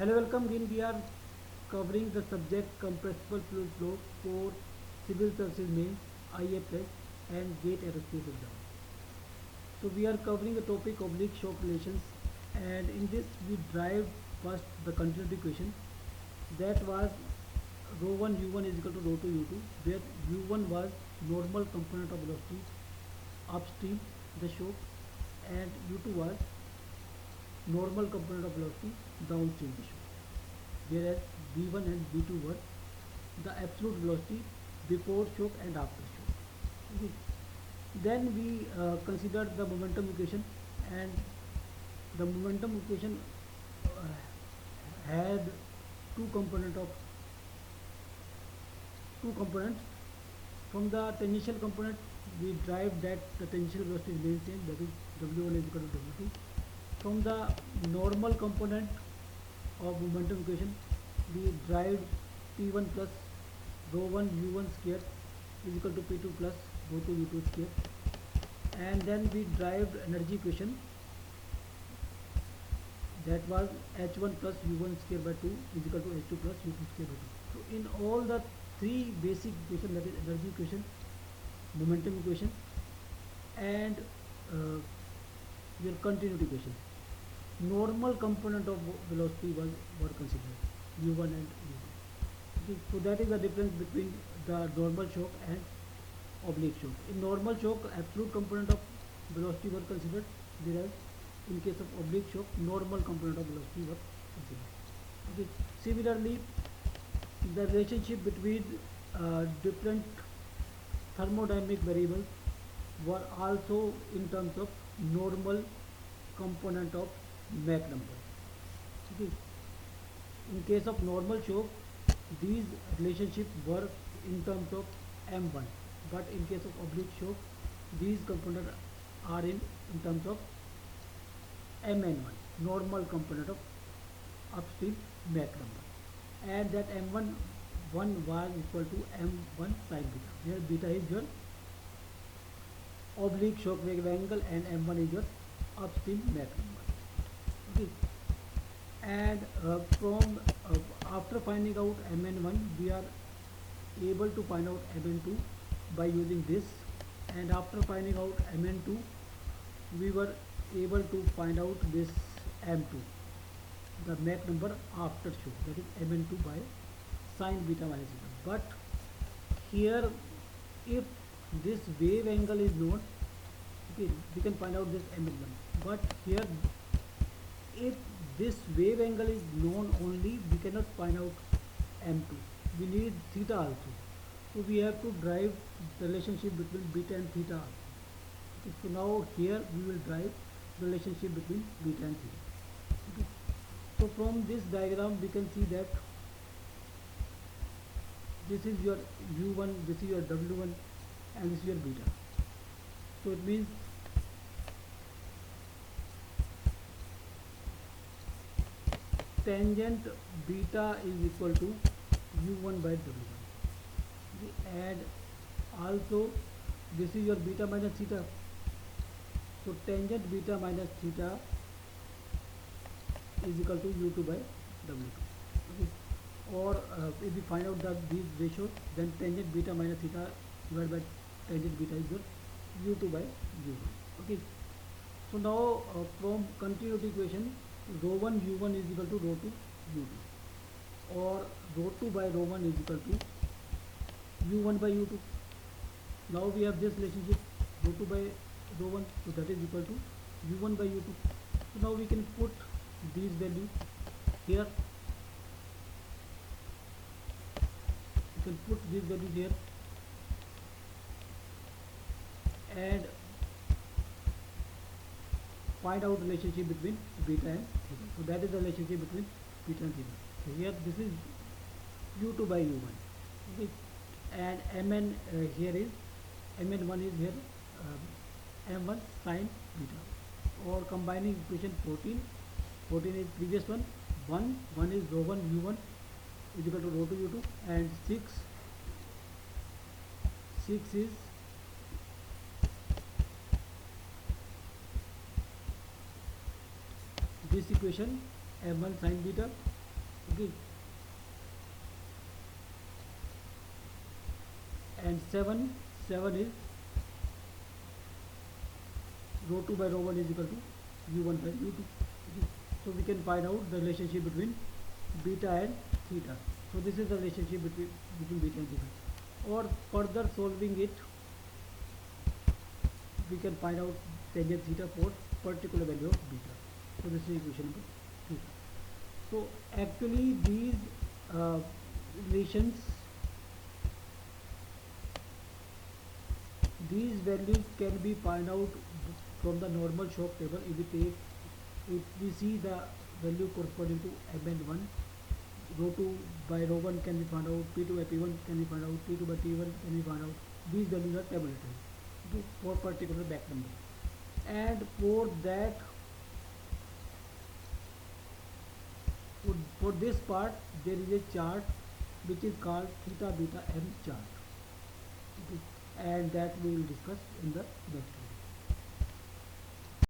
Hello, welcome. Again, we are covering the subject compressible fluid flow for civil services mains, IFS, and GATE aerospace exam. So we are covering the topic oblique shock relations, and in this we drive first the continuity equation. That was rho 1 u1 is equal to rho 2 u2, where u1 was normal component of velocity upstream the shock, and u2 was normal component of velocity downstream the shock, whereas v1 and v2 were the absolute velocity before shock and after shock. Okay. Then we considered the momentum equation, and the momentum equation had two component of two components. From the tangential component, we drive that the tangential velocity remains same, that is w1 is equal to w2. From the normal component of momentum equation, we drive p1 plus rho 1 u1 square is equal to p2 plus rho 2 u2 square, and then we derived energy equation, that was h1 plus u1 square by 2 is equal to h2 plus u2 square by 2. So in all the three basic equation, that is energy equation, momentum equation, and your continuity equation, normal component of velocity were considered, u1 and u2. Okay, so that is the difference between the normal shock and oblique shock. In normal shock, absolute component of velocity were considered, whereas in case of oblique shock, normal component of velocity were considered. Okay. Similarly, the relationship between different thermodynamic variables were also in terms of normal component of Mach number. Okay. In case of normal shock, these relationships work in terms of m1, but in case of oblique shock, these components are in terms of mn1, normal component of upstream Mach number, and that m1 1 was equal to m1 sin beta, where beta is your oblique shock wave angle and m1 is your upstream Mach number. Okay. And from after finding out mn1, we are able to find out mn2 by using this, and after finding out mn2, we were able to find out this m2, the Mach number after shock, that is mn2 by sin beta minus beta. But here, if this wave angle is known, okay, we can find out this mn1. But here, if this wave angle is known only, we cannot find out m2. We need theta also. So we have to drive the relationship between beta and theta. Okay, so now here we will drive the relationship between beta and theta. Okay. So from this diagram we can see that this is your u1, this is your w1, and this is your beta. So it means tangent beta is equal to u1 by w1. Okay. And also this is your beta minus theta. So tangent beta minus theta is equal to u2 by w2. Okay. Or if we find out that these ratios, then tangent beta minus theta divided by tangent beta is your u2 by u1. Okay. So now from continuity equation, rho 1 u1 is equal to rho 2 u2, or rho 2 by rho 1 is equal to u1 by u2. Now we have this relationship, rho 2 by rho 1, so that is equal to u1 by u2. So now we can put these values here. You can put these values here and find out relationship between beta and theta. So that is the relationship between beta and theta. So here this is u2 by u1. Okay. And mn here is mn1 is here m1 sin beta, or combining equation 14 is previous one, 1 is rho 1 u1 is equal to rho 2 u2, and 6 is this equation m1 sin beta Okay, and 7 is rho 2 by rho 1 is equal to u1 by u2. Okay. So we can find out the relationship between beta and theta. So this is the relationship between beta and theta. Or further solving it, we can find out tangent theta for particular value of beta. So this is equation number 3. So actually these relations, these values can be found out from the normal shock table. If we see the value corresponding to Mn1, rho 2 by rho 1 can be found out, P2 by P1 can be found out, T2 by T1 can be found out. These values are tabulated, okay, for particular back number. And for that, for this part, there is a chart which is called theta beta m chart, okay, and that we will discuss in the next video.